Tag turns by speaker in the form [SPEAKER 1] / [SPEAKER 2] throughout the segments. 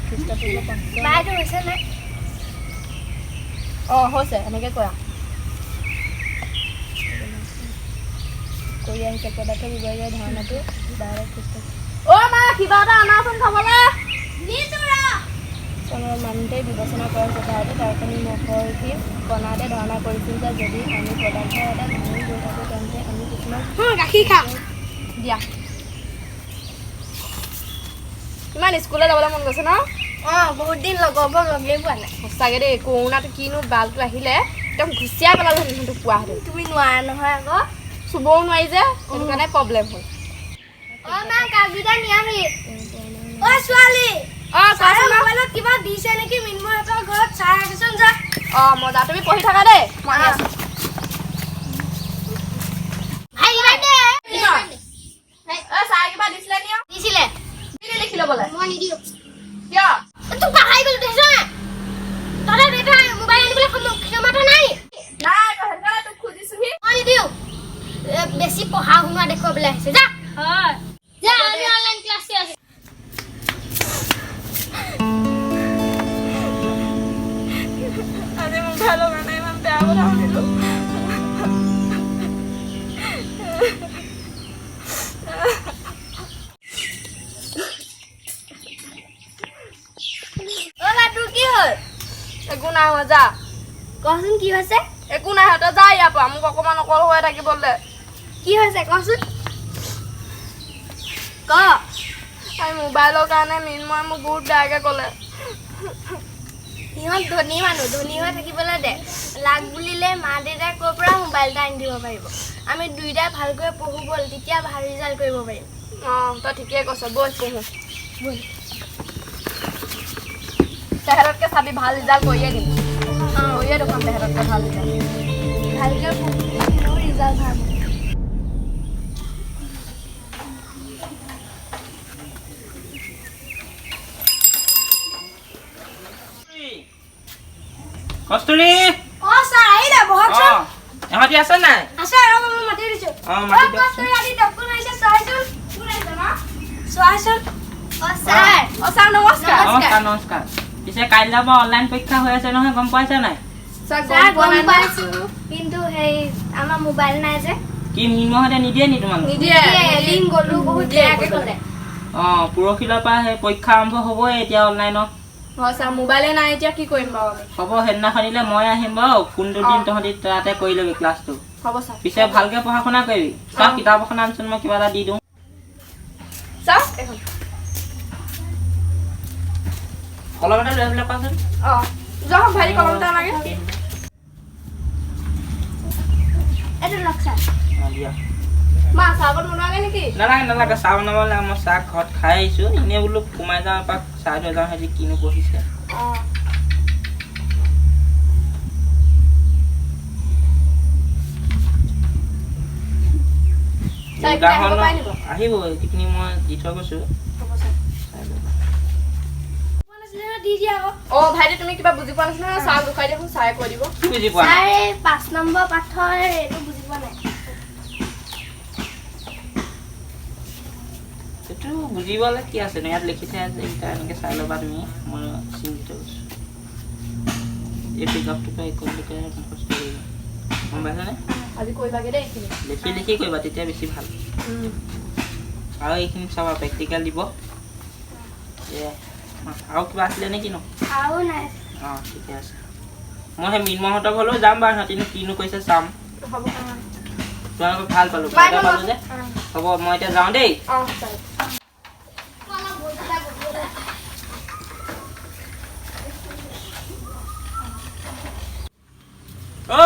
[SPEAKER 1] খ্ৰীষ্টপূৰ্ব 500
[SPEAKER 2] বাইদেউ হৈছে নে
[SPEAKER 1] হৈছে এনেকৈ কৰা কৰি আহিছে পদাৰ্থ বিভাগীয় ধাৰণাটো ডাইৰেক্ট খ্ৰীষ্ট মা কিবা এটা আনাচোন খাবলৈ চনৰ মানুহতেই বিবেচনা কৰা যথাৰ্থ তাৰকানি মুখৰ্জী বনাওঁতে ধাৰণা কৰিছিল যে যদি আমি পদাৰ্থ এটা ভাঙি গৈ থাকোঁ তেন্তে আমি কিছুমান
[SPEAKER 2] গাখীৰ খাম
[SPEAKER 1] দিয়া ইমান স্কুললৈ যাবলৈ মন গৈছে ন
[SPEAKER 2] বহুত দিন লগৰ লগেই পোৱা নাই
[SPEAKER 1] সঁচাকৈ দেই কৰোণাটো কিনো বালটো আহিলে একদম ঘুচিয়াই পেলালো সেইটো পোৱা হেঁতেন
[SPEAKER 2] তুমি নোৱাৰা নহয় আকৌ
[SPEAKER 1] চুবও নোৱাৰি যে সেইটো কাৰণে প্ৰব্লেম হ'ল
[SPEAKER 2] মা কাগজটা নিয়াহি ছোৱালী মোবাইলত কিবা দিছে নেকি মিন্ময়হঁতৰ ঘৰত চাই আহিছোন যা
[SPEAKER 1] মজা তুমি পঢ়ি থাকা দেই মই আছো চাই কিবা দিছিলে নিয়
[SPEAKER 2] দিছিলে
[SPEAKER 1] কি লিখি ল'বলৈ
[SPEAKER 2] মই নিদিওঁ
[SPEAKER 1] কিয়
[SPEAKER 2] তোক পাহাই গ'লো দেখিছ তহঁতে দেউতা মোবাইল আনিবলৈ ক্ষমতা নাই
[SPEAKER 1] নাই সেইকাৰণে তোক খুজিছোহি
[SPEAKER 2] মই নিদিওঁ বেছি পঢ়া শুনা দেখুৱাবলৈ আহিছে যা
[SPEAKER 1] হয়
[SPEAKER 2] যা আমি অনলাইন ক্লাছ আছে
[SPEAKER 1] আজি মোবাইলৰ কাৰণে ইমান বেয়া কথা শুনিলোঁ
[SPEAKER 2] তোৰ কি হ'ল
[SPEAKER 1] একো নাই হোৱা যা
[SPEAKER 2] কচোন কি হৈছে
[SPEAKER 1] একো নাই তই যা ইয়াৰ পৰা মোক অকণমান অকল হৈ থাকিবলৈ
[SPEAKER 2] কি হৈছে কচোন ক
[SPEAKER 1] আমি মোবাইলৰ কাৰণে মিন্ময়ে মোক বহুত বেয়াকৈ ক'লে
[SPEAKER 2] সিহঁত ধনী মানুহ ধনী হৈ থাকিবলৈ দে লাগ বুলিলে মা দেউতাই ক'ৰ পৰা মোবাইল এটা আনি দিব পাৰিব আমি দুইটাই ভালকৈ পঢ়ো ব'ল তেতিয়া ভাল ৰিজাল্ট কৰিব পাৰিম
[SPEAKER 1] তই ঠিকেই কৈছ বৈ পঢ়ো বৈ তেহেঁততকৈ চাবি ভাল ৰিজাল্ট কৰিয়ে দিম কৰিয়ে দেখোন তেহেঁততকৈ ভাল ৰিজাল্ট
[SPEAKER 2] ভালকৈ পঢ়ো ৰিজাল্ট ভাল
[SPEAKER 3] কস্তুৰী
[SPEAKER 2] ছাৰ আহিলে বহকচোন
[SPEAKER 3] এহঁতি আছে নাই
[SPEAKER 2] আছে আৰু মই মাতি দিছোঁ
[SPEAKER 3] মাতি দিয়কচোন।
[SPEAKER 2] কস্তুৰী আজি ডক্টৰ আহিছে চাইচোন কোন আহিছে ন চোৱাচোন ছাৰ
[SPEAKER 1] ছাৰ নমস্কাৰ
[SPEAKER 3] নমস্কাৰ নমস্কাৰ পিছে কাইলৈ পৰা অনলাইন পৰীক্ষা হৈ আছে নহয় গম পাইছা নাই
[SPEAKER 2] ছাৰ গম পাইছোঁ কিন্তু সেই আমাৰ মোবাইল নাই যে
[SPEAKER 3] কি মিন্ময়হঁতে নিদিয়ে নি তোমালোক
[SPEAKER 1] নিদিয়ে
[SPEAKER 2] এদিন গ'লো বহুত বেয়াকৈ ক'লে
[SPEAKER 3] পৰহিলৰ পৰা সেই পৰীক্ষা আৰম্ভ হ'বই এতিয়া অনলাইনত
[SPEAKER 1] হয় ছাৰ মোবাইলে নাই এতিয়া কি কৰিম বাৰু আমি
[SPEAKER 3] হ'ব সেইদিনাখনিলে মই আহিম বাৰু কোনটো দিন তহঁতি তাতে কৰি ল'বি ক্লাছটো
[SPEAKER 1] হ'ব ছাৰ
[SPEAKER 3] পিছে ভালকৈ পঢ়া শুনা কৰিবি চব কিতাপ এখন আনচোন মই কিবা এটা দি দিওঁ
[SPEAKER 1] ছাৰ এখন
[SPEAKER 3] কলম এটা লৈ আহিবলৈ কোৱাচোন
[SPEAKER 1] যাওক ভাইটি কলম এটা লাগে
[SPEAKER 2] এইটো লওক ছাৰ
[SPEAKER 3] দিয়া
[SPEAKER 1] মা চাহ অকণ বনোৱাগে নেকি
[SPEAKER 3] নালাগে নালাগে চাহ বনাব লাগে মই চাহ ঘৰত খাই আহিছোঁ এনেই বোলো সোমাই যাওঁ এপাক চাহ থৈ যাওঁ সিহঁতি কিনো পঢ়িছে আহিব এইখিনি মই দি থৈ গৈছোঁ
[SPEAKER 2] দি দিয়া আকৌ
[SPEAKER 1] ভাইটি তুমি কিবা বুজি পোৱা নাছিলা চাহ জোখাই দিয়কচোন চাহে কৈ দিব
[SPEAKER 3] কি বুজি পোৱা
[SPEAKER 2] ছাৰ এই 5 নম্বৰ পাঠৰ এইটো বুজি পোৱা নাই
[SPEAKER 3] এইটো বুজিবলৈ কি আছে ইয়াত লিখি থৈ আছে এইকেইটা এনেকৈ চাই ল'বা তুমি মই চিন্তিত হৈছোঁ এই পিকআপটো পৰা একলৈকে মুখস্থ কৰিবা গম পাইছানে
[SPEAKER 1] আজি কৰিবাগে দেই এইখিনি
[SPEAKER 3] লিখি লিখি কৰিবা তেতিয়া বেছি ভাল আৰু এইখিনি চাবা প্ৰেক্টিকেল দিব আৰু কিবা আছিলে নে কিনো
[SPEAKER 2] আৰু নাই
[SPEAKER 3] ঠিকে আছে মই সেই মিন্ময়হঁতৰ ঘৰলৈ যাম বাৰু সিহঁতিনো কিনো কৈছে চাম
[SPEAKER 1] হ'ব
[SPEAKER 3] তোমালোকক ভাল পালোঁ ভালকৈ পালোঁ যে হ'ব মই এতিয়া যাওঁ দেই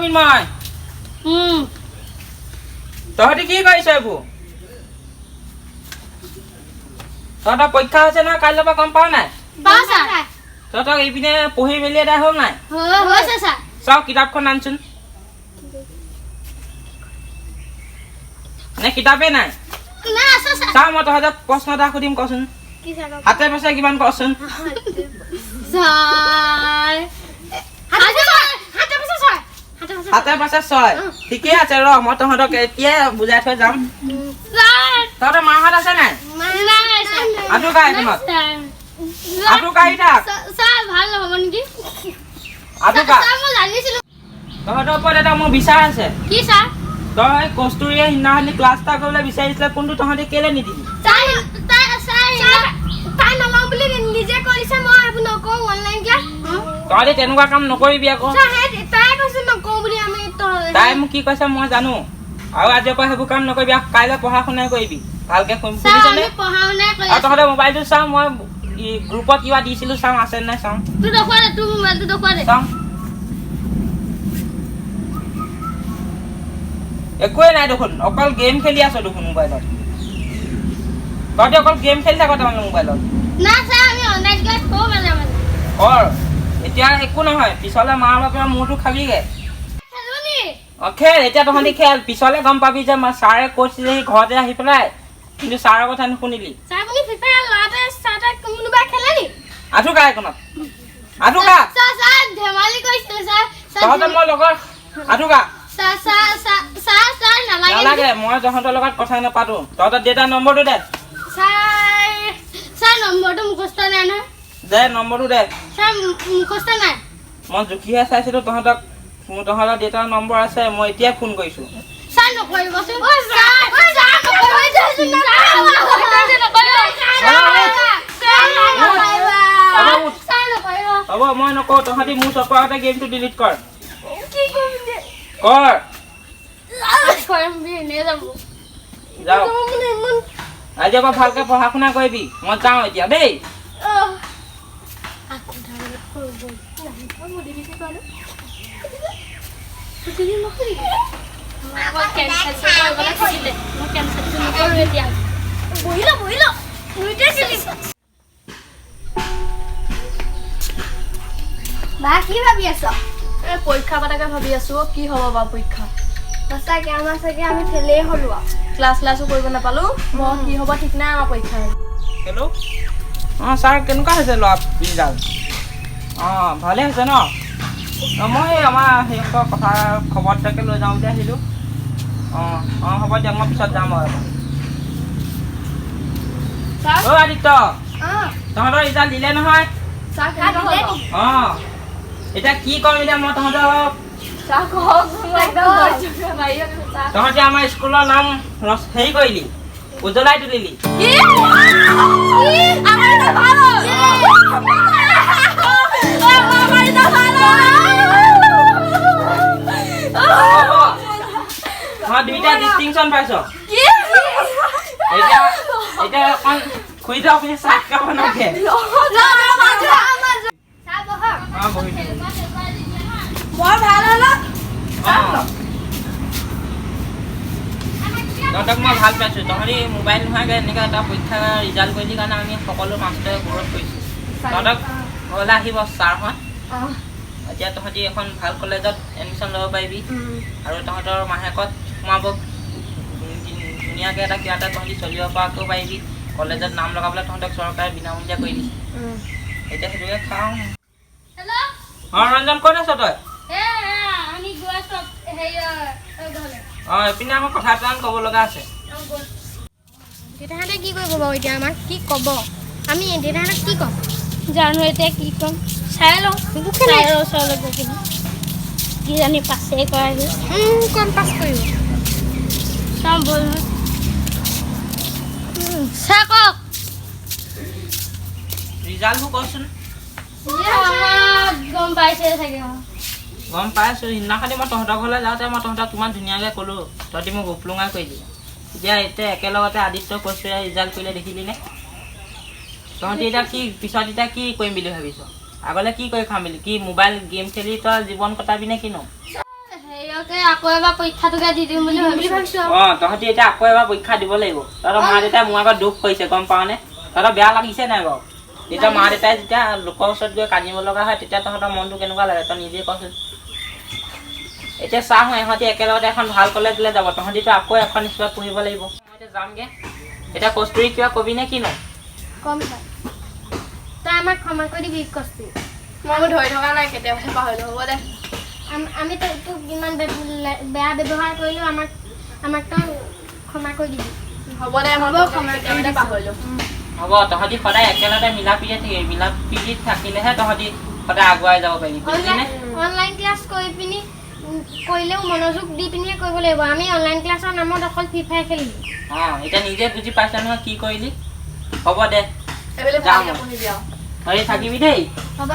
[SPEAKER 3] মিন্ময় তহঁতি কি কৰিছ এইবোৰ তহঁতৰ পৰীক্ষা হৈছে নহয় কাইলৈৰ পৰা গম পাৱ নাই তহঁতক এইপিনে পঢ়ি মেলি এদাই হ'ল নাই চাওক কিতাপখন আনচোন নে কিতাপেই নাই চাওঁ মই তহঁতক প্ৰশ্ন এটা সুধিম কচোন হাতে পাছে কিমান কচোন হাতে পাছে 6 ঠিকেই আছে ৰ মই তহঁতক এতিয়া বুজাই থৈ যাম তহঁতৰ মাহঁত আছে নাই আছো কা এইখনত আটুকা ইটা
[SPEAKER 2] ছাৰ ভাল নহ'ব নেকি
[SPEAKER 3] আটুকা
[SPEAKER 2] ছাৰ মই জানিছিলোঁ
[SPEAKER 3] তহঁতৰ ওপৰত এটা মোৰ বিচাৰ আছে
[SPEAKER 2] কি ছাৰ
[SPEAKER 3] তই কস্তুৰীয়ে সিদিনাখনি ক্লাছ এটা কৰিবলৈ বিচাৰিছিলে কোনটো তহঁতে কেলে নিদিলি
[SPEAKER 2] তাই নলওঁ বুলি নিজে কৰিছে মই এইবোৰ নকওঁ অনলাইন ক্লাছ
[SPEAKER 3] তহঁতে তেনেকুৱা কাম নকৰিবি আকৌ
[SPEAKER 2] তাই কৈছে নকওঁ বুলি আমি
[SPEAKER 3] তাই মোক কি কৈছে মই জানো আৰু আজিৰ পৰা সেইবোৰ কাম নকৰিবি কাইলৈ পঢ়া শুনাই কৰিবি ভালকে শুনিছনে
[SPEAKER 2] পঢ়া শুনাই কৰি
[SPEAKER 3] আৰু তহঁতে মোবাইলটো চাওঁ মই গ্ৰুপত কিবা দিছিলোঁ চাওঁ আছে নাই চাওঁ
[SPEAKER 2] তোৰ দেখুৱা দে তোৰ মোবাইলটো দেখুৱা দে
[SPEAKER 3] চাওঁ একোৱে নাই দেখোন অকল গেম খেলি আছ দেখোন মোবাইলত তহঁতে অকল গেম খেলি থাক তাৰমানে মোবাইলত
[SPEAKER 2] না ছাৰ আমি অনলাইন ক্লাছ কৰোঁ মাজে মাজে
[SPEAKER 3] কৰ এতিয়া একো নহয় পিছলে মাৰ বাপেৰ মূৰটো খাবিগে
[SPEAKER 2] খেলো নি
[SPEAKER 3] খেল এতিয়া তহঁতি খেল পিছলে গম পাবি যে ছাৰে কৈছিলে সি ঘৰতে আহি পেলাই কিন্তু ছাৰৰ কথা নুশুনিলি
[SPEAKER 2] ছাৰ আপুনি ফিফা ল'ৰাটোৱে ছাৰ কোনোবা খেলে নি
[SPEAKER 3] আঠুকা এইকণত আঠুকা
[SPEAKER 2] ছাৰ ধেমালি কৰিছিলে ছাৰ
[SPEAKER 3] তহঁতে মই লগত আঠুকা
[SPEAKER 2] ছাৰ
[SPEAKER 3] নালাগে মই তহঁতৰ লগত কথা নাপাতো তহঁতৰ দেউতাৰ নম্বৰটো দে
[SPEAKER 2] ছাৰ নম্বৰটো মুখস্থ নাই নহয়
[SPEAKER 3] দে নম্বৰটো দে
[SPEAKER 2] ছাৰ মুখস্থ নাই
[SPEAKER 3] মই জুখিহে চাইছিলোঁ তহঁতৰ দেউতাৰ নম্বৰ আছে মই এতিয়াই ফোন কৰিছোঁ
[SPEAKER 2] ছাৰ নকৰিবচোন
[SPEAKER 3] হ'ব মই নকওঁ তহঁতি মোৰ চকুৰ আগতে গেমটো ডিলিট কৰ কৰ যাওঁ আজিৰ পৰা ভালকে পঢ়া শুনা কৰিবি মই যাওঁ এতিয়া দেই
[SPEAKER 2] বা কি ভাবি আছ
[SPEAKER 1] পৰীক্ষা পাতাকে ভাবি আছো কি হ'ব বাৰু পৰীক্ষা
[SPEAKER 2] সঁচাকে আমাৰ চাগে আমি ফেলেই হ'লো
[SPEAKER 1] ক্লাছো কৰিব নাপালো মই কি হ'ব ঠিক নাই আমাৰ পৰীক্ষা
[SPEAKER 3] হেল্ল' অঁ ছাৰ কেনেকুৱা হৈছে ল'ৰা ৰিজাল্ট অঁ ভালে হৈছে ন মই আমাৰ সেইসকল কথা খবৰ এটাকে লৈ যাওঁ বুলি আহিলোঁ অঁ অঁ হ'ব দিয়ক মই পিছত যাম আৰু অ' আদিত্য তহঁতৰ ৰিজাল্ট দিলে নহয় অঁ এতিয়া কি কৰিম এতিয়া মই তহঁতক তহঁতে আমাৰ স্কুলৰ নাম হেৰি কৰিলি উজ্বলাই তুলিলি দুইটা ডিষ্টিংচন পাইছ এতিয়া অকণ খুই যাওঁ আপুনি চাহ খাব নালাগে তহঁতক মই ভাল পাইছোঁ তহঁতি মোবাইল নোহোৱাকৈ এনেকৈ এটা পৰীক্ষা ৰিজাল্ট কৰিলি কাৰণে আমি সকলো মাষ্টৰে গৌৰৱ কৰিছোঁ তহঁতক ঘৰলৈ আহিব ছাৰহঁত এতিয়া তহঁতি এখন ভাল কলেজত এডমিশ্যন ল'ব পাৰিবি আৰু তহঁতৰ মাহেকত সোমাব ধুনীয়াকৈ এটা কিবা এটা তহঁতি চলিব পৰাকৈ পাৰিবি কলেজত নাম লগাবলৈ তহঁতক চৰকাৰে বিনামূলীয়া কৰি দিছে এতিয়া সেইটোকে খাওঁ অঁ ৰঞ্জন ক'ত আছ তই অঁ এইপিনে আমাৰ কথা এটা ক'ব লগা আছে
[SPEAKER 2] দেউতাহঁতে কি কৰিব বাৰু এতিয়া আমাক কি ক'ব আমি দেউতাহঁতক কি ক'ম জানো এতিয়া কি ক'ম চাই লওঁ ছাৰৰ ওচৰলৈ গৈ কিনে কিজানি পাছেই কৰাহি কম পাছ কৰিব চাওঁ ব'ল ছাৰ কওক
[SPEAKER 3] ৰিজাল্টবোৰ কচোন
[SPEAKER 2] গম পাইছে চাগে
[SPEAKER 3] গম পাইছোঁ সিদিনাখনি মই তহঁতৰ ঘৰলৈ যাওঁতে মই তহঁতক কিমান ধুনীয়াকৈ ক'লোঁ তহঁতি মোক উপলুঙাই কৰি দিলি এতিয়া একেলগতে আদিত্য কস্তুৰীয়ে ৰিজাল্ট কৰিলে দেখিলিনে তহঁতি এতিয়া কি পিছত এতিয়া কি কৰিম বুলি ভাবিছ আগলৈ কি কৰি খাম বুলি কি মোবাইল গেম খেলি তই জীৱন কটাবি নে কিনো
[SPEAKER 2] আকৌ এবাৰ পৰীক্ষাটোকে দি দিম বুলি ভাবিছোঁ
[SPEAKER 3] অঁ তহঁতি এতিয়া আকৌ এবাৰ পৰীক্ষা দিব লাগিব তহঁতৰ মা দেউতাই মোৰ আগত দুখ কৰিছে গম পাৱনে তহঁতৰ বেয়া লাগিছে নাই বাৰু তেতিয়া মা দেউতাই যেতিয়া লোকৰ ওচৰত গৈ কান্দিব লগা হয় তেতিয়া তহঁতৰ মনটো কেনেকুৱা লাগে তই নিজে কচোন এতিয়া চাওঁ ইহঁতি একেলগতে এখন ভাল কলেজলৈ যাব তহঁতিতো আকৌ এখন স্কুলত পঢ়িব লাগিব মই এতিয়া যামগৈ এতিয়া কস্তুৰী কিবা কবি নে কিনো
[SPEAKER 2] কম তই আমাক ক্ষমা কৰি দিবি কস্তুৰী
[SPEAKER 1] মই ধৰি থকা নাই কেতিয়াবাহে পাহৰিলো হ'ব দে
[SPEAKER 2] আমি তোক ইমান বেয়া ব্যৱহাৰ কৰিলোঁ আমাক তই ক্ষমা কৰি দিবি
[SPEAKER 1] হ'ব দে মই ক্ষমা কেতিয়াবাহে পাহৰিলো
[SPEAKER 3] হ'ব তহঁতি সদায় একেলগতে মিলা প্ৰীতি থাকিবি মিলা প্ৰীতিত থাকিলেহে তহঁতি সদায় আগুৱাই যাব পাৰিবি বুজিলিনে
[SPEAKER 2] অনলাইন ক্লাছ কৰি পিনি কৰিলেও মনোযোগ দি পিনিহে কৰিব লাগিব আমি অনলাইন ক্লাছৰ নামত অকল ফ্ৰী ফায়াৰ খেলিলোঁ
[SPEAKER 3] এতিয়া নিজে বুজি পাইছা নহয় কি কৰিলি হ'ব দে
[SPEAKER 1] এইবেলি ভালকে পঢ়িবি আৰু
[SPEAKER 3] হেৰি থাকিবি দেই
[SPEAKER 2] হ'ব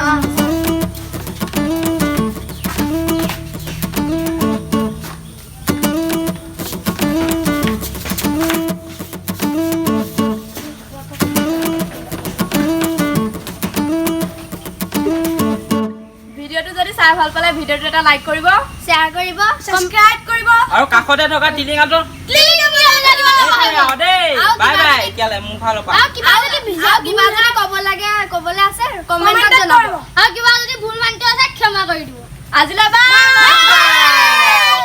[SPEAKER 1] ভিডিঅ'টো যদি চাই ভাল পালে ভিডিঅ'টো এটা লাইক কৰিব
[SPEAKER 2] শ্বেয়াৰ কৰিব
[SPEAKER 1] সাবস্ক্ৰাইব কৰিব
[SPEAKER 3] আৰু কাষতে থকা টিলিঙাটো দেই বাই বাই এতিয়ালে মোৰ ফালৰ পৰা
[SPEAKER 2] কিবা যদি ক'ব লাগে ক'বলৈ আছে কমেণ্টত জনাব আৰু কিবা যদি ভুল মানটো আছে ক্ষমা কৰি দিব
[SPEAKER 1] আজিলৈ বাই